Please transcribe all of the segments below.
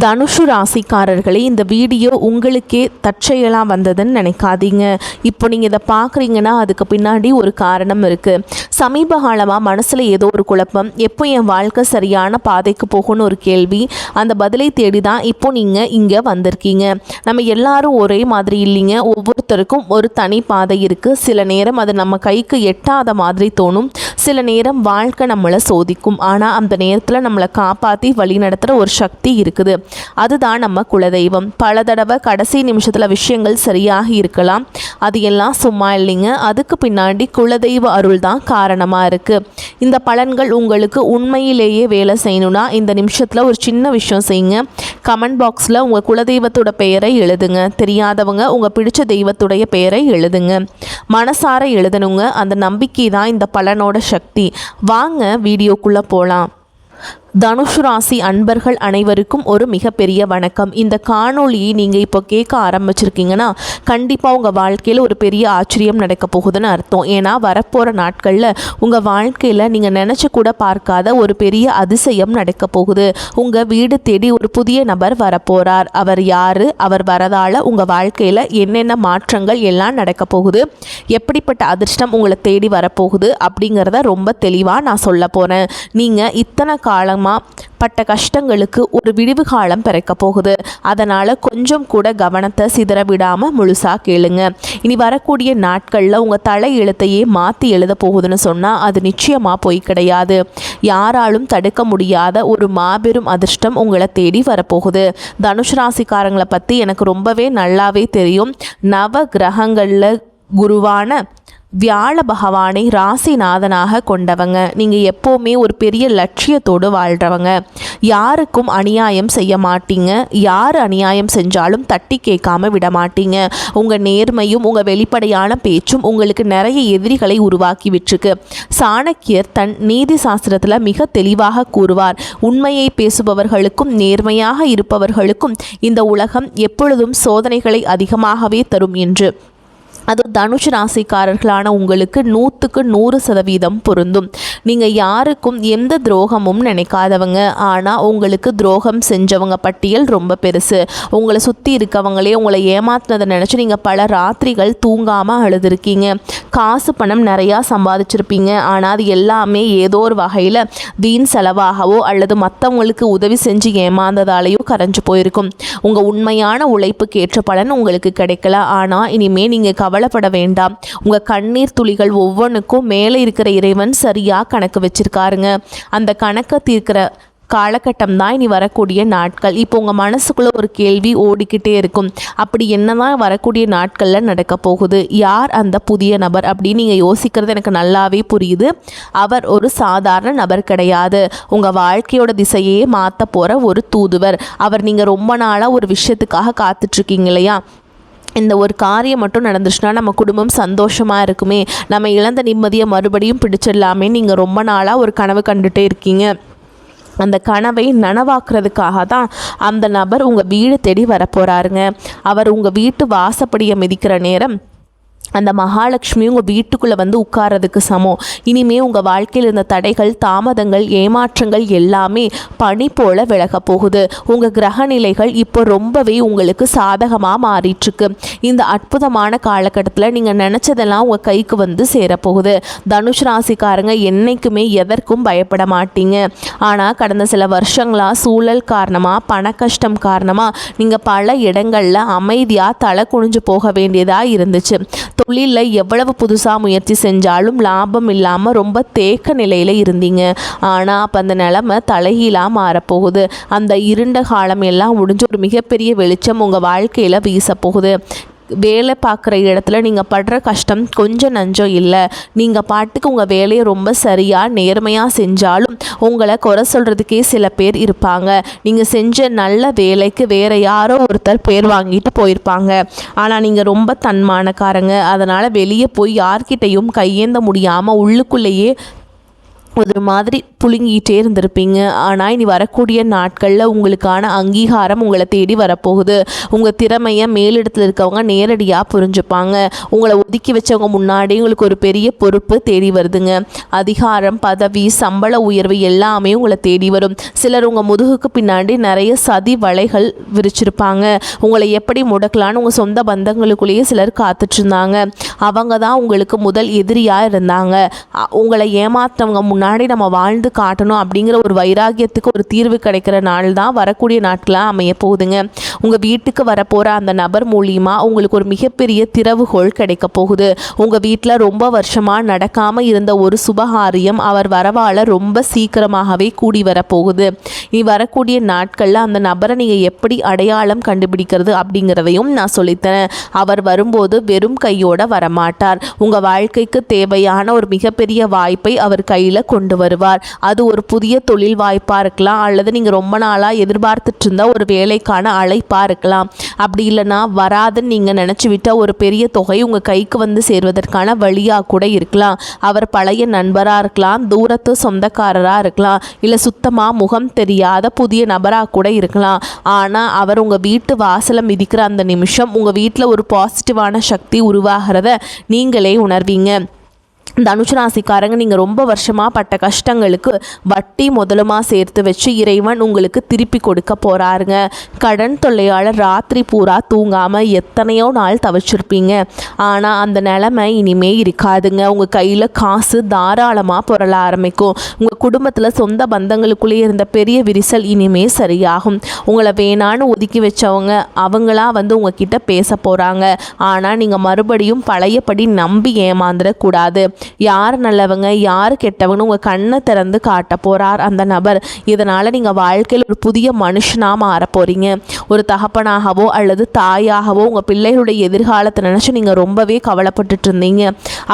தனுஷு ராசிக்காரர்களே, இந்த வீடியோ உங்களுக்கே தற்செயலாக வந்ததுன்னு நினைக்காதீங்க. இப்போ நீங்கள் இதை பார்க்குறீங்கன்னா அதுக்கு பின்னாடி ஒரு காரணம் இருக்குது. சமீப காலமாக மனசில் ஏதோ ஒரு குழப்பம், எப்போ என் வாழ்க்கை சரியான பாதைக்கு போகும்னு ஒரு கேள்வி. அந்த பதிலை தேடி தான் இப்போ நீங்கள் இங்கே வந்திருக்கீங்க. நம்ம எல்லாரும் ஒரே மாதிரி இல்லைங்க. ஒவ்வொருத்தருக்கும் ஒரு தனி பாதை இருக்குது. சில நேரம் அது நம்ம கைக்கு எட்டாத மாதிரி தோணும். சில நேரம் வாழ்க்கை நம்மளை சோதிக்கும். ஆனால் அந்த நேரத்தில் நம்மளை காப்பாற்றி வழி நடத்துகிற ஒரு சக்தி இருக்குது. அதுதான் நம்ம குலதெய்வம். பல தடவை கடைசி நிமிஷத்தில் விஷயங்கள் சரியாக இருக்கலாம். அது எல்லாம் சும்மா இல்லைங்க. அதுக்கு பின்னாடி குலதெய்வ அருள் தான் காரணமாக இருக்குது. இந்த பலன்கள் உங்களுக்கு உண்மையிலேயே வேலை செய்யணும்னா இந்த நிமிஷத்தில் ஒரு சின்ன விஷயம் செய்யுங்க. கமெண்ட் பாக்ஸில் உங்கள் குலதெய்வத்தோட பெயரை எழுதுங்க. தெரியாதவங்க உங்கள் பிடிச்ச தெய்வத்துடைய பெயரை எழுதுங்க. மனசார எழுதணுங்க. அந்த நம்பிக்கை தான் இந்த பலனோட சக்தி. வாங்க வீடியோக்குள்ளே போகலாம். தனுஷு ராசி அன்பர்கள் அனைவருக்கும் ஒரு மிகப்பெரிய வணக்கம். இந்த காணொளியை நீங்கள் இப்போ கேட்க ஆரம்பிச்சிருக்கீங்கன்னா கண்டிப்பாக உங்கள் வாழ்க்கையில் ஒரு பெரிய ஆச்சரியம் நடக்க போகுதுன்னு அர்த்தம். ஏன்னா வரப்போகிற நாட்களில் உங்கள் வாழ்க்கையில் நீங்கள் நினச்சி கூட பார்க்காத ஒரு பெரிய அதிசயம் நடக்க போகுது. உங்கள் வீடு தேடி ஒரு புதிய நபர் வரப்போகிறார். அவர் யார்? அவர் வரதால் உங்கள் வாழ்க்கையில் என்னென்ன மாற்றங்கள் எல்லாம் நடக்க போகுது, எப்படிப்பட்ட அதிர்ஷ்டம் உங்களை தேடி வரப்போகுது அப்படிங்கிறத ரொம்ப தெளிவாக நான் சொல்ல போகிறேன். நீங்கள் இத்தனை காலம் பட்ட கஷ்டங்களுக்கு ஒரு விடிவு காலம் பிறக்க போகுது. அதனால் கொஞ்சம் கூட கவனத்தை சிதற விடாமல் முழுசாக கேளுங்க. இனி வரக்கூடிய நாட்களில் உங்கள் தலை எழுத்தையே மாற்றி எழுத போகுதுன்னு சொன்னால் அது நிச்சயமாக போய் கிடையாது. யாராலும் தடுக்க முடியாத ஒரு மாபெரும் அதிர்ஷ்டம் உங்களை தேடி வரப்போகுது. தனுஷ் ராசிக்காரங்களை பற்றி எனக்கு ரொம்பவே நல்லாவே தெரியும். நவ கிரகங்களில் குருவான வியாழ பகவானை ராசிநாதனாக கொண்டவங்க. நீங்கள் எப்போவுமே ஒரு பெரிய லட்சியத்தோடு வாழ்கிறவங்க. யாருக்கும் அநியாயம் செய்ய மாட்டீங்க. யார் அநியாயம் செஞ்சாலும் தட்டி கேட்காம விட மாட்டீங்க. உங்கள் நேர்மையும் உங்கள் வெளிப்படையான பேச்சும் உங்களுக்கு நிறைய எதிரிகளை உருவாக்கி விட்டுருக்கு. சாணக்கியர் தன் நீதி சாஸ்திரத்தில் மிக தெளிவாக கூறுவார், உண்மையை பேசுபவர்களுக்கும் நேர்மையாக இருப்பவர்களுக்கும் இந்த உலகம் எப்பொழுதும் சோதனைகளை அதிகமாகவே தரும் என்று. அது தனுஷ் ராசிக்காரர்களான உங்களுக்கு 100க்கு 100% பொருந்தும். நீங்கள் யாருக்கும் எந்த துரோகமும் நினைக்காதவங்க. ஆனால் உங்களுக்கு துரோகம் செஞ்சவங்க பட்டியல் ரொம்ப பெருசு. உங்களை சுற்றி இருக்கவங்களே உங்களை ஏமாத்தினதை நினச்சி நீங்கள் பல ராத்திரிகள் தூங்காமல் அழுதுருக்கீங்க. காசு பணம் நிறையா சம்பாதிச்சிருப்பீங்க. ஆனால் அது எல்லாமே ஏதோ ஒரு வகையில் வீண் செலவாகவோ அல்லது மற்றவங்களுக்கு உதவி செஞ்சு ஏமாந்ததாலேயோ கரைஞ்சு போயிருக்கும். உங்கள் உண்மையான உழைப்புக்கு ஏற்ற பலன் உங்களுக்கு கிடைக்கல. ஆனால் இனிமேல் நீங்கள் கவலைப்பட வேண்டாம். உங்கள் கண்ணீர் துளிகள் ஒவ்வொன்றுக்கும் மேலே இருக்கிற இறைவன் சரியாக கணக்கு வச்சிருக்காருங்க. அந்த கணக்கை தீர்க்கிற காலகட்டம் தான் இனி வரக்கூடிய நாட்கள். இப்போ உங்கள் மனசுக்குள்ளே ஒரு கேள்வி ஓடிக்கிட்டே இருக்கும், அப்படி என்னதான் வரக்கூடிய நாட்களில் நடக்க போகுது, யார் அந்த புதிய நபர் அப்படின்னு நீங்கள் யோசிக்கிறது எனக்கு நல்லாவே புரியுது. அவர் ஒரு சாதாரண நபர் கிடையாது. உங்கள் வாழ்க்கையோட திசையே மாற்ற போகிற ஒரு தூதுவர் அவர். நீங்கள் ரொம்ப நாளாக ஒரு விஷயத்துக்காக காத்துட்ருக்கீங்க இல்லையா? இந்த ஒரு காரியம் மட்டும் நடந்துச்சுன்னா நம்ம குடும்பம் சந்தோஷமாக இருக்குமே, நம்ம இழந்த நிம்மதியை மறுபடியும் பிடிச்சிடலாமே, நீங்கள் ரொம்ப நாளாக ஒரு கனவு கண்டுகிட்டே இருக்கீங்க. அந்த கனவை நனவாக்குறதுக்காக தான் அந்த நபர் உங்கள் வீடு தேடி வரப்போகிறாருங்க. அவர் உங்கள் வீட்டு வாசப்படியை மிதிக்கிற நேரம் அந்த மகாலட்சுமி உங்கள் வீட்டுக்குள்ளே வந்து உட்கார்றதுக்கு சமம். இனிமே உங்கள் வாழ்க்கையில் இருந்த தடைகள், தாமதங்கள், ஏமாற்றங்கள் எல்லாமே பனி போல விலக போகுது. உங்கள் கிரக நிலைகள் இப்போ ரொம்பவே உங்களுக்கு சாதகமாக மாறிட்டுருக்கு. இந்த அற்புதமான காலகட்டத்தில் நீங்கள் நினச்சதெல்லாம் உங்கள் கைக்கு வந்து சேரப்போகுது. தனுஷ் ராசிக்காரங்க என்றைக்குமே எதற்கும் பயப்பட மாட்டீங்க. ஆனால் கடந்த சில வருஷங்களாக சூழல் காரணமாக, பண கஷ்டம் காரணமாக நீங்கள் பல இடங்களில் அமைதியாக தலை குனிஞ்சு போக வேண்டியதாக இருந்துச்சு. தொழிலில் எவ்வளவு புதுசாக முயற்சி செஞ்சாலும் லாபம் இல்லாமல் ரொம்ப தேக்க நிலையில் இருந்தீங்க. ஆனால் அப்போ அந்த நிலைமை தலைகீழாக மாறப்போகுது. அந்த இருண்ட காலம் எல்லாம் முடிஞ்சு ஒரு மிகப்பெரிய வெளிச்சம் உங்கள் வாழ்க்கையில் வீசப்போகுது. வேலை பார்க்குற இடத்துல நீங்கள் படுற கஷ்டம் கொஞ்சம் நஞ்சம் இல்லை. நீங்கள் பாட்டுக்கு உங்கள் வேலையை ரொம்ப சரியாக நேர்மையாக செஞ்சாலும் உங்களை குறை சொல்கிறதுக்கே சில பேர் இருப்பாங்க. நீங்கள் செஞ்ச நல்ல வேலைக்கு வேறு யாரோ ஒருத்தர் பேர் வாங்கிட்டு போயிருப்பாங்க. ஆனால் நீங்கள் ரொம்ப தன்மானக்காரங்க. அதனால் வெளியே போய் யார்கிட்டையும் கையேந்த முடியாமல் உள்ளுக்குள்ளேயே ஒரு மாதிரி புழுங்கிட்டே இருந்திருப்பீங்க. ஆனால் இனி வரக்கூடிய நாட்களில் உங்களுக்கான அங்கீகாரம் உங்களை தேடி வரப்போகுது. உங்கள் திறமையை மேலிடத்தில் இருக்கவங்க நேரடியாக புரிஞ்சுப்பாங்க. உங்களை ஒதுக்கி வச்சவங்க முன்னாடி உங்களுக்கு ஒரு பெரிய பொறுப்பு தேடி வருதுங்க. அதிகாரம், பதவி, சம்பள உயர்வு எல்லாமே உங்களை தேடி வரும். சிலர் உங்கள் முதுகுக்கு பின்னாடி நிறைய சதி வலைகள் விரிச்சிருப்பாங்க. உங்களை எப்படி முடக்கலான்னு உங்கள் சொந்த பந்தங்களுக்குள்ளேயே சிலர் காத்துட்ருந்தாங்க. அவங்க தான் உங்களுக்கு முதல் எதிரியாக இருந்தாங்க. உங்களை ஏமாற்றவங்க முன்னாடி நம்ம வாழ்ந்து காட்டணும் அப்படிங்கிற ஒரு வைராகியத்துக்கு ஒரு தீர்வு கிடைக்கிற நாள் தான் வரக்கூடிய நாட்களாக அமைய போகுதுங்க. உங்கள் வீட்டுக்கு வரப்போகிற அந்த நபர் மூலியமாக உங்களுக்கு ஒரு மிகப்பெரிய திறவுகோள் கிடைக்க போகுது. உங்கள் வீட்டில் ரொம்ப வருஷமாக நடக்காமல் இருந்த ஒரு சுபகாரியம் அவர் வரவால் ரொம்ப சீக்கிரமாகவே கூடி வரப்போகுது. இனி வரக்கூடிய நாட்களில் அந்த நபரை நீங்கள் எப்படி அடையாளம் கண்டுபிடிக்கிறது அப்படிங்கிறதையும் நான் சொல்லித்தரேன். அவர் வரும்போது வெறும் கையோடு வரமாட்டார். உங்கள் வாழ்க்கைக்கு தேவையான ஒரு மிகப்பெரிய வாய்ப்பை அவர் கையில் கொண்டு வருவார். அது ஒரு புதிய தொழில் வாய்ப்பாக இருக்கலாம், அல்லது நீங்கள் ரொம்ப நாளாக எதிர்பார்த்துட்டு இருந்த ஒரு வேலைக்கான அழைப்பாக இருக்கலாம். அப்படி இல்லைன்னா வராதுன்னு நீங்கள் நினச்சி விட்டால் ஒரு பெரிய தொகை உங்கள் கைக்கு வந்து சேர்வதற்கான வழியாக கூட இருக்கலாம். அவர் பழைய நண்பராக இருக்கலாம், தூரத்து சொந்தக்காரராக இருக்கலாம், இல்லை சுத்தமாக முகம் தெரியாத புதிய நபராக கூட இருக்கலாம். ஆனால் அவர் உங்கள் வீட்டு வாசலை மிதிக்கிற அந்த நிமிஷம் உங்கள் வீட்டில் ஒரு பாசிட்டிவான சக்தி உருவாகிறத நீங்களே உணர்வீங்க. தனுசு ராசிக்காரங்க, நீங்கள் ரொம்ப வருஷமாக பட்ட கஷ்டங்களுக்கு வட்டி முதலுமாக சேர்த்து வச்சு இறைவன் உங்களுக்கு திருப்பி கொடுக்க போகிறாருங்க. கடன் தொல்லையால் ராத்திரி பூரா தூங்காமல் எத்தனையோ நாள் தவிச்சிருப்பீங்க. ஆனால் அந்த நிலைமை இனிமே இருக்காதுங்க. உங்கள் கையில் காசு தாராளமாக புரள ஆரம்பிக்கும். உங்கள் குடும்பத்தில் சொந்த பந்தங்களுக்குள்ளே இருந்த பெரிய விரிசல் இனிமே சரியாகும். உங்களை வேணான்னு ஒதுக்கி வச்சவங்க அவங்களா வந்து உங்ககிட்ட பேச போகிறாங்க. ஆனால் நீங்கள் மறுபடியும் பழையபடி நம்பி ஏமாந்துடக்கூடாது. யார் நல்லவங்க யார் கெட்டவங்கன்னு உங்கள் கண்ணை திறந்து காட்ட போகிறார் அந்த நபர். இதனால் நீங்கள் வாழ்க்கையில் ஒரு புதிய மனுஷனாக மாற போகிறீங்க. ஒரு தகப்பனாகவோ அல்லது தாயாகவோ உங்கள் பிள்ளைகளுடைய எதிர்காலத்தை நினச்சி நீங்கள் ரொம்பவே கவலைப்பட்டுட்டு இருந்தீங்க.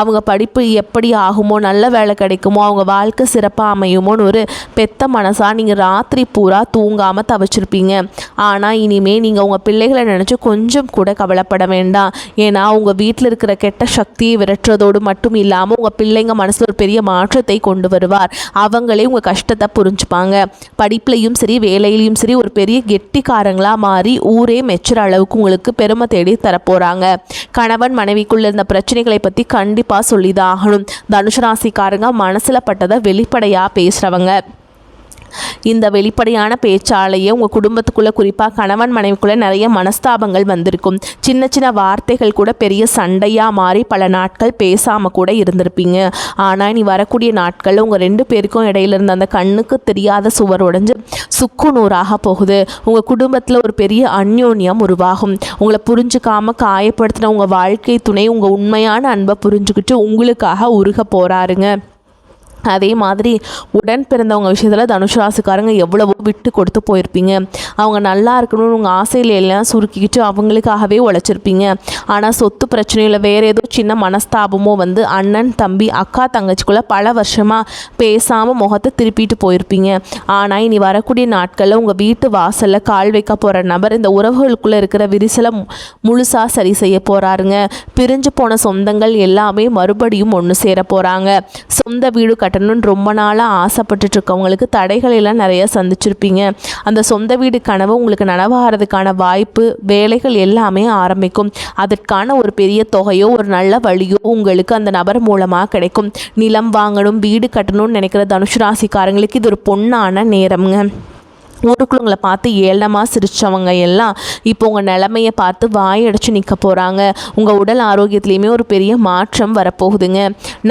அவங்க படிப்பு எப்படி ஆகுமோ, நல்ல வேலை கிடைக்குமோ, அவங்க வாழ்க்கை சிறப்பாக அமையுமோன்னு ஒரு பெத்த மனசாக நீங்கள் ராத்திரி பூரா தூங்காமல் தவிச்சிருப்பீங்க. ஆனால் இனிமேல் நீங்கள் உங்கள் பிள்ளைகளை நினச்சி கொஞ்சம் கூட கவலைப்பட வேண்டாம். ஏன்னா உங்கள் வீட்டில் இருக்கிற கெட்ட சக்தியை விரட்டுறதோடு மட்டும் இல்லாமல் உங்கள் பிள்ளைங்க மனசில் ஒரு பெரிய மாற்றத்தை கொண்டு வருவார். அவங்களே உங்கள் கஷ்டத்தை புரிஞ்சுப்பாங்க. படிப்புலையும் சரி வேலையிலையும் சரி ஒரு பெரிய கெட்டிக்காரங்களாக மாறி ஊரே மெச்சுற அளவுக்கு உங்களுக்கு பெருமை தேடி தரப்போகிறாங்க. கணவன் மனைவிக்குள்ள இருந்த பிரச்சனைகளை பற்றி கண்டிப்பாக சொல்லிதான் ஆகணும். தனுசு ராசிக்காரங்க மனசில் பட்டதை வெளிப்படையாக பேசுகிறவங்க. இந்த வெளிப்படையான பேச்சாலேயே உங்கள் குடும்பத்துக்குள்ளே குறிப்பாக கணவன் மனைவிக்குள்ளே நிறைய மனஸ்தாபங்கள் வந்திருக்கும். சின்ன சின்ன வார்த்தைகள் கூட பெரிய சண்டையாக மாறி பல நாட்கள் பேசாமல் கூட இருந்திருப்பீங்க. ஆனால் நீ வரக்கூடிய நாட்களில் உங்கள் 2 பேருக்கும் இடையில இருந்த அந்த கண்ணுக்கு தெரியாத சுவர் உடைஞ்சு சுக்கு நூறாக போகுது. உங்கள் குடும்பத்தில் ஒரு பெரிய அந்யோன்யம் உருவாகும். உங்களை புரிஞ்சுக்காமல் காயப்படுத்தின உங்கள் வாழ்க்கை துணை உங்கள் உண்மையான அன்பை புரிஞ்சுக்கிட்டு உங்களுக்காக உருக போகிறாருங்க. அதே மாதிரி உடன் பிறந்தவங்க விஷயத்தில் தனுசு ராசிக்காரங்க எவ்வளவோ விட்டு கொடுத்து போயிருப்பீங்க. அவங்க நல்லா இருக்கணும்னு உங்கள் ஆசையில் எல்லாம் சுருக்கிக்கிட்டு அவங்களுக்காகவே உழைச்சிருப்பீங்க. ஆனால் சொத்து பிரச்சனையில் வேறு ஏதோ சின்ன மனஸ்தாபமோ வந்து அண்ணன் தம்பி அக்கா தங்கச்சிக்குள்ளே பல வருஷமாக பேசாமல் முகத்தை திருப்பிட்டு போயிருப்பீங்க. ஆனால் இனி வரக்கூடிய நாட்களில் உங்கள் வீட்டு வாசலில் கால் வைக்க போகிற நபர் இந்த உறவுகளுக்குள்ளே இருக்கிற விரிசலை முழுசாக சரி செய்ய போகிறாருங்க. பிரிஞ்சு போன சொந்தங்கள் எல்லாமே மறுபடியும் ஒன்று சேர போகிறாங்க. சொந்த வீடு கட்டணும்னு ரொம்ப நாளாக ஆசைப்பட்டுட்டு இருக்கவங்களுக்கு தடைகள் எல்லாம் நிறைய சந்திச்சிருப்பீங்க. அந்த சொந்த வீடு கனவு உங்களுக்கு நனவாகிறதுக்கான வாய்ப்பு, வேலைகள் எல்லாமே ஆரம்பிக்கும். அதற்கான ஒரு பெரிய தொகையோ ஒரு நல்ல வழியோ உங்களுக்கு அந்த நபர் மூலமாக கிடைக்கும். நிலம் வாங்கணும், வீடு கட்டணும்னு நினைக்கிற தனுசு ராசிக்காரங்களுக்கு இது ஒரு பொன்னான நேரம்ங்க. ஊருக்குள்ள உங்களை பார்த்து ஏளனமாக சிரித்தவங்க எல்லாம் இப்போ உங்கள் நிலைமையை பார்த்து வாயடைச்சு நிற்க போகிறாங்க. உங்கள் உடல் ஆரோக்கியத்துலேயுமே ஒரு பெரிய மாற்றம் வரப்போகுதுங்க.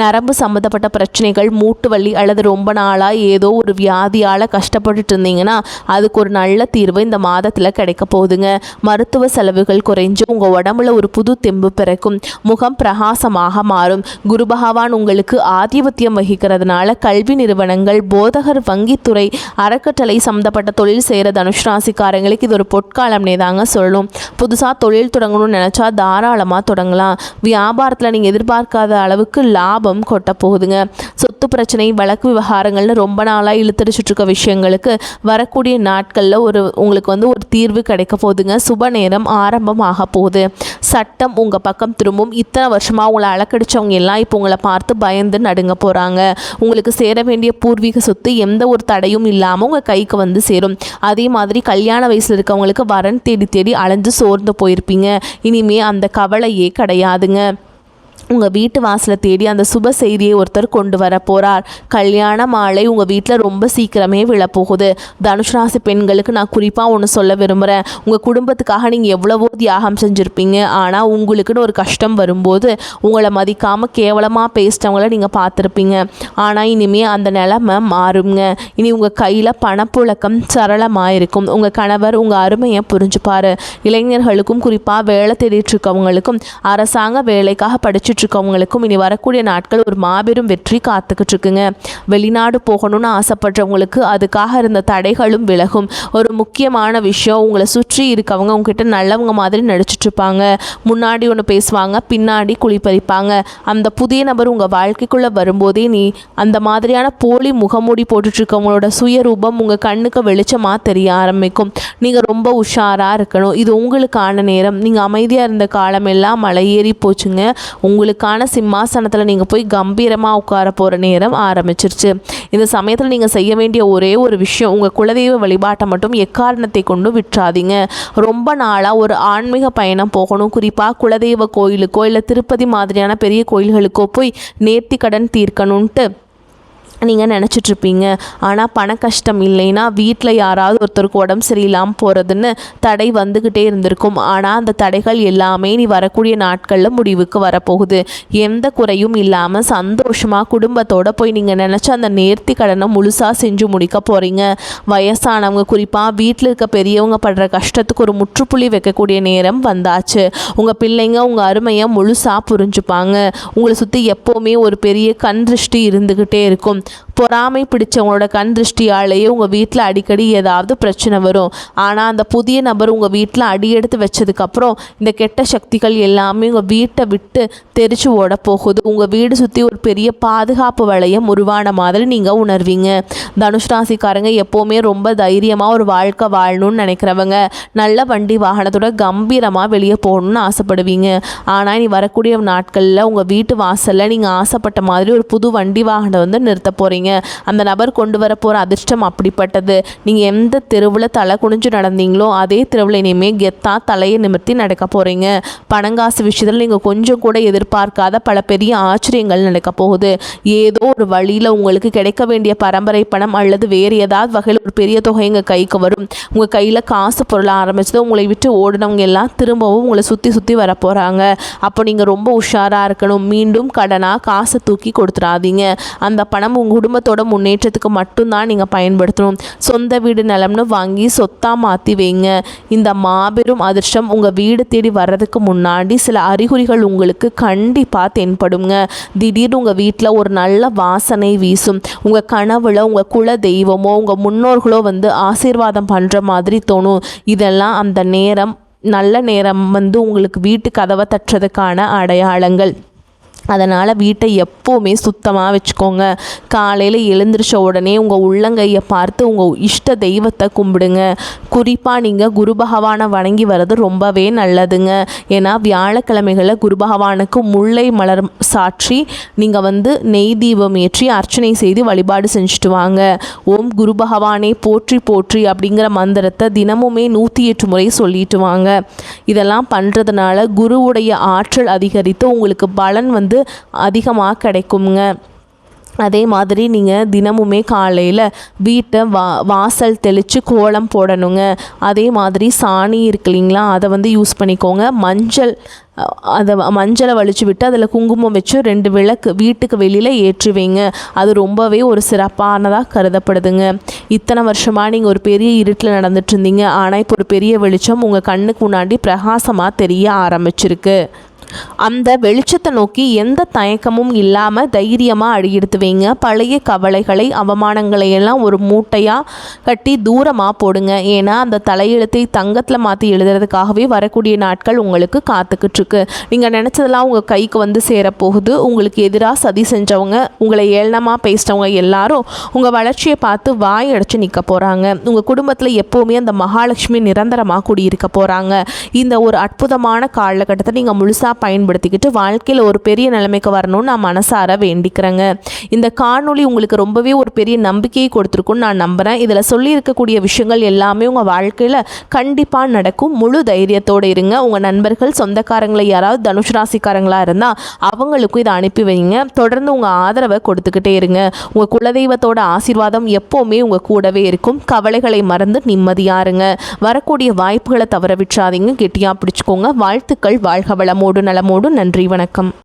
நரம்பு சம்மந்தப்பட்ட பிரச்சனைகள், மூட்டு வலி அல்லது ரொம்ப நாளாக ஏதோ ஒரு வியாதியால் கஷ்டப்பட்டுட்டு இருந்தீங்கன்னா அதுக்கு ஒரு நல்ல தீர்வு இந்த மாதத்தில் கிடைக்க போகுதுங்க. மருத்துவ செலவுகள் குறைஞ்சு உங்கள் உடம்புல ஒரு புது தெம்பு பிறக்கும். முகம் பிரகாசமாக மாறும். குரு பகவான் உங்களுக்கு ஆதிபத்தியம் வகிக்கிறதுனால கல்வி நிறுவனங்கள், போதகர், வங்கித்துறை, அறக்கட்டளை சம்மந்தப்பட்ட தொழில் செய்கிற தனுஷ் ராசிக்காரங்களுக்கு இது ஒரு பொற்காலம்னே தாங்க சொல்லணும். புதுசாக தொழில் தொடங்கணும்னு நினச்சா தாராளமாக தொடங்கலாம். வியாபாரத்தில் நீங்கள் எதிர்பார்க்காத அளவுக்கு லாபம் கொட்ட போகுதுங்க. சொத்து பிரச்சனை, வழக்கு விவகாரங்கள்னு ரொம்ப நாளாக இழுத்தடிச்சிட்டு இருக்க விஷயங்களுக்கு வரக்கூடிய நாட்களில் உங்களுக்கு ஒரு தீர்வு கிடைக்க போகுதுங்க. சுப நேரம் ஆரம்பம் ஆக போகுது. சட்டம் உங்கள் பக்கம் திரும்பும். இத்தனை வருஷமாக உங்களை அலக்கடிச்சவங்க எல்லாம் இப்போ உங்களை பார்த்து பயந்து நடுங்க போகிறாங்க. உங்களுக்கு சேர வேண்டிய பூர்வீக சொத்து எந்த ஒரு தடையும் இல்லாமல் உங்கள் கைக்கு சேரும். அதே மாதிரி கல்யாண வயசில் இருக்கவங்களுக்கு வரன் தேடி தேடி அலைஞ்சு சோர்ந்து போயிருப்பீங்க. இனிமே அந்த கவலையே கிடையாதுங்க. உங்கள் வீட்டு வாசலை தேடி அந்த சுப செய்தியை ஒருத்தர் கொண்டு வர போகிறார். கல்யாண மாலை உங்கள் வீட்டில் ரொம்ப சீக்கிரமே விழப்போகுது. தனுஷ் ராசி பெண்களுக்கு நான் குறிப்பாக ஒன்று சொல்ல விரும்புகிறேன். உங்கள் குடும்பத்துக்காக நீங்கள் எவ்வளவோ தியாகம் செஞ்சுருப்பீங்க. ஆனால் உங்களுக்குன்னு ஒரு கஷ்டம் வரும்போது உங்களை மதிக்காமல் கேவலமாக பேசிட்டவங்கள நீங்கள் பார்த்துருப்பீங்க. ஆனால் இனிமேல் அந்த நிலைமை மாறுங்க. இனி உங்கள் கையில் பணப்புழக்கம் சரளமாக இருக்கும். உங்கள் கணவர் உங்கள் அருமையை புரிஞ்சுப்பார். இளைஞர்களுக்கும் குறிப்பாக வேலை தேடிட்டு இருக்கவங்களுக்கும் அரசாங்க வேலைக்காக படிச்சுட்டு இருக்கவங்களுக்கும் இனி வரக்கூடிய நாட்கள் ஒரு மாபெரும் வெற்றி காத்துக்கிட்டு இருக்குங்க. வெளிநாடு போகணும்னு ஆசைப்படுறவங்களுக்கு அதுக்காக இருந்த தடைகளும் விலகும். ஒரு முக்கியமான விஷயம், உங்களை சுற்றி இருக்கவங்க உங்ககிட்ட நல்லவங்க மாதிரி நடிச்சிட்டு இருப்பாங்க. முன்னாடி ஒன்று பேசுவாங்க, பின்னாடி குழிப்பறிப்பாங்க. அந்த புதிய நபர் உங்கள் வாழ்க்கைக்குள்ளே வரும்போதே நீ அந்த மாதிரியான போலி முகமூடி போட்டுட்டு இருக்கவங்களோட சுயரூபம் உங்கள் கண்ணுக்கு வெளிச்சமாக தெரிய ஆரம்பிக்கும். நீங்கள் ரொம்ப உஷாராக இருக்கணும். இது உங்களுக்கான நேரம். நீங்கள் அமைதியாக இருந்த காலமெல்லாம் மலையேறி போச்சுங்க. உங்களுக்கான சிம்மாசனத்தில் நீங்கள் போய் கம்பீரமாக உட்கார போகிற நேரம் ஆரம்பிச்சிருச்சு. இந்த சமயத்தில் நீங்கள் செய்ய வேண்டிய ஒரே ஒரு விஷயம், உங்கள் குலதெய்வ வழிபாட்டை மட்டும் எக்காரணத்தை கொண்டு விட்டுறாதீங்க. ரொம்ப நாளாக ஒரு ஆன்மீக பயணம் போகணும், குறிப்பாக குலதெய்வ கோயிலுக்கோ இல்லை திருப்பதி மாதிரியான பெரிய கோயில்களுக்கோ போய் நேர்த்தி கடன் தீர்க்கணுன்ட்டு நீங்கள் நினச்சிட்ருப்பீங்க. ஆனால் பண கஷ்டம் இல்லைன்னா வீட்டில் யாராவது ஒருத்தருக்கு உடம்பு சரியில்லாமல் போகிறதுன்னு தடை வந்துக்கிட்டே இருந்திருக்கும். ஆனால் அந்த தடைகள் எல்லாமே நீ வரக்கூடிய நாட்களில் முடிவுக்கு வரப்போகுது. எந்த குறையும் இல்லாமல் சந்தோஷமாக குடும்பத்தோடு போய் நீங்கள் நினச்ச அந்த நேர்த்தி கடனை முழுசாக செஞ்சு முடிக்க போகிறீங்க. வயசானவங்க, குறிப்பாக வீட்டில் இருக்க பெரியவங்க படுற கஷ்டத்துக்கு ஒரு முற்றுப்புள்ளி வைக்கக்கூடிய நேரம் வந்தாச்சு. உங்கள் பிள்ளைங்க உங்கள் அருமையை முழுசாக புரிஞ்சுப்பாங்க. உங்களை சுற்றி எப்போவுமே ஒரு பெரிய கண் திருஷ்டி இருந்துக்கிட்டே இருக்கும். பொறாமை பிடிச்சவங்களோட கண் திருஷ்டியாலேயே உங்கள் வீட்டில் அடிக்கடி ஏதாவது பிரச்சனை வரும். ஆனால் அந்த புதிய நபர் உங்கள் வீட்டில் அடியெடுத்து வச்சதுக்கப்புறம் இந்த கெட்ட சக்திகள் எல்லாமே உங்கள் வீட்டை விட்டு தெரிச்சு ஓட போகுது. உங்கள் வீடு சுற்றி ஒரு பெரிய பாதுகாப்பு வளையம் உருவான மாதிரி நீங்கள் உணர்வீங்க. தனுஷ் ராசிக்காரங்க எப்போவுமே ரொம்ப தைரியமாக ஒரு வாழ்க்கை வாழணும்னு நினைக்கிறவங்க, நல்ல வண்டி வாகனத்தோட கம்பீரமாக வெளியே போகணும்னு ஆசைப்படுவீங்க. ஆனால் இனி வரக்கூடிய நாட்களில் உங்கள் வீட்டு வாசலில் நீங்கள் ஆசைப்பட்ட மாதிரி ஒரு புது வண்டி வாகனம் நிறுத்த போகிறீங்க. அந்த நபர் கொண்டு வர போகிற அதிர்ஷ்டம் அப்படிப்பட்டது. நீங்கள் எந்த தெருவில் தலை குனிஞ்சு நடந்தீங்களோ அதே தெருவில் இனிமேல் கெத்தா தலையை நிமிர்த்தி நடக்க போகிறீங்க. பணங்காசு விஷயத்தில் நீங்கள் கொஞ்சம் கூட எதிர்பார்க்காத பல பெரிய ஆச்சரியங்கள் நடக்க போகுது. ஏதோ ஒரு வழியில் உங்களுக்கு கிடைக்க வேண்டிய பரம்பரை பணம் அல்லது வேறு ஏதாவது வகையில் ஒரு பெரிய தொகை எங்கள் கைக்கு வரும். உங்கள் கையில் காசு பொருள ஆரம்பிச்சது உங்களை விட்டு ஓடினவங்க எல்லாம் திரும்பவும் உங்களை சுற்றி சுற்றி வர போகிறாங்க. அப்போ நீங்கள் ரொம்ப உஷாராக இருக்கணும். மீண்டும் கடனாக காசை தூக்கி கொடுத்துடாதீங்க. அந்த பணம் உங்கள் குடும்பத்தோட முன்னேற்றத்துக்கு மட்டும்தான் நீங்கள் பயன்படுத்தணும். சொந்த வீடு நிலம்னு வாங்கி சொத்தாக மாற்றி வைங்க. இந்த மாபெரும் அதிர்ஷ்டம் உங்கள் வீடு தேடி வர்றதுக்கு முன்னாடி சில அறிகுறிகள் உங்களுக்கு கண்டிப்பாக தென்படுங்க. திடீர்னு உங்கள் வீட்டில் ஒரு நல்ல வாசனை வீசும். உங்கள் கனவுல உங்கள் குல தெய்வமோ உங்கள் முன்னோர்களோ ஆசீர்வாதம் பண்ணுற மாதிரி தோணும். இதெல்லாம் அந்த நேரம், நல்ல நேரம் உங்களுக்கு வீட்டு கதவை தட்டுறதுக்கான அடையாளங்கள். அதனால் வீட்டை எப்போவுமே சுத்தமாக வச்சுக்கோங்க. காலையில் எழுந்திரிச்ச உடனே உங்கள் உள்ளங்கையை பார்த்து உங்கள் இஷ்ட தெய்வத்தை கும்பிடுங்க. குறிப்பாக நீங்கள் குரு பகவானை வணங்கி வர்றது ரொம்பவே நல்லதுங்க. ஏன்னா வியாழக்கிழமைகளில் குரு பகவானுக்கு முல்லை மலர் சாற்றி நீங்கள் நெய் தீபம் ஏற்றி அர்ச்சனை செய்து வழிபாடு செஞ்சுட்டு வாங்க. ஓம் குரு பகவானே போற்றி போற்றி அப்படிங்கிற மந்திரத்தை தினமுமே 108 முறை சொல்லிட்டு வாங்க. இதெல்லாம் பண்ணுறதுனால குருவுடைய ஆற்றல் அதிகரித்து உங்களுக்கு பலன் அதிகமாக கிடைக்குங்க. அதே மாதிரி நீங்கள் தினமுமே காலையில் வீட்டை வாசல் தெளித்து கோலம் போடணுங்க. அதே மாதிரி சாணி இருக்கு இல்லைங்களா, அதை யூஸ் பண்ணிக்கோங்க. மஞ்சளை வலிச்சு விட்டு அதில் குங்குமம் வச்சு 2 விளக்கு வீட்டுக்கு வெளியில் ஏற்றி வைங்க. அது ரொம்பவே ஒரு சிறப்பானதாக கருதப்படுதுங்க. இத்தனை வருஷமாக நீங்கள் ஒரு பெரிய இருட்டில் நடந்துட்டு இருந்தீங்க. ஆனால் இப்போ ஒரு பெரிய வெளிச்சம் உங்கள் கண்ணுக்கு முன்னாடி பிரகாசமாக தெரிய ஆரம்பிச்சிருக்கு. அந்த வெளிச்சத்தை நோக்கி எந்த தயக்கமும் இல்லாமல் தைரியமாக அடியெடுத்து வைங்க. பழைய கவலைகளை அவமானங்களை எல்லாம் ஒரு மூட்டையாக கட்டி தூரமாக போடுங்க. ஏன்னா அந்த தலையெழுத்தை தங்கத்தில் மாற்றி எழுதுறதுக்காகவே வரக்கூடிய நாட்கள் உங்களுக்கு காத்துக்கிட்டு இருக்கு. நீங்கள் நினச்சதெல்லாம் உங்கள் கைக்கு வந்து சேரப்போகுது. உங்களுக்கு எதிராக சதி செஞ்சவங்க, உங்களை ஏளனமாக பேசிட்டவங்க எல்லாரும் உங்கள் வளர்ச்சியை பார்த்து வாய் அடைச்சு நிற்க போகிறாங்க. உங்கள் குடும்பத்தில் எப்போவுமே அந்த மகாலட்சுமி நிரந்தரமாக குடியிருக்க போகிறாங்க. இந்த ஒரு அற்புதமான காலகட்டத்தை நீங்கள் முழுசாக பயன்படுத்திக்கிட்டு வாழ்க்கையில் ஒரு பெரிய நிலைமைக்கு வரணும்னு நான் மனசார வேண்டிக்கிறேங்க. இந்த காணொளி உங்களுக்கு ரொம்பவே ஒரு பெரிய நம்பிக்கையை கொடுத்துருக்குன்னு நான் நம்புகிறேன். இதில் சொல்லியிருக்கக்கூடிய விஷயங்கள் எல்லாமே உங்கள் வாழ்க்கையில் கண்டிப்பாக நடக்கும். முழு தைரியத்தோடு இருங்க. உங்கள் நண்பர்கள் சொந்தக்காரங்களை யாராவது தனுஷ் ராசிக்காரங்களாக இருந்தால் அவங்களுக்கும் இதை அனுப்பி வைங்க. தொடர்ந்து உங்கள் ஆதரவை கொடுத்துக்கிட்டே இருங்க. உங்கள் குலதெய்வத்தோட ஆசீர்வாதம் எப்போவுமே உங்கள் கூடவே இருக்கும். கவலைகளை மறந்து நிம்மதியாக இருங்க. வரக்கூடிய வாய்ப்புகளை தவற விட்டுறாதீங்க. கெட்டியாக பிடிச்சிக்கோங்க. வாழ்த்துக்கள். வாழ்க வளமோடு நலமோடு. நன்றி, வணக்கம்.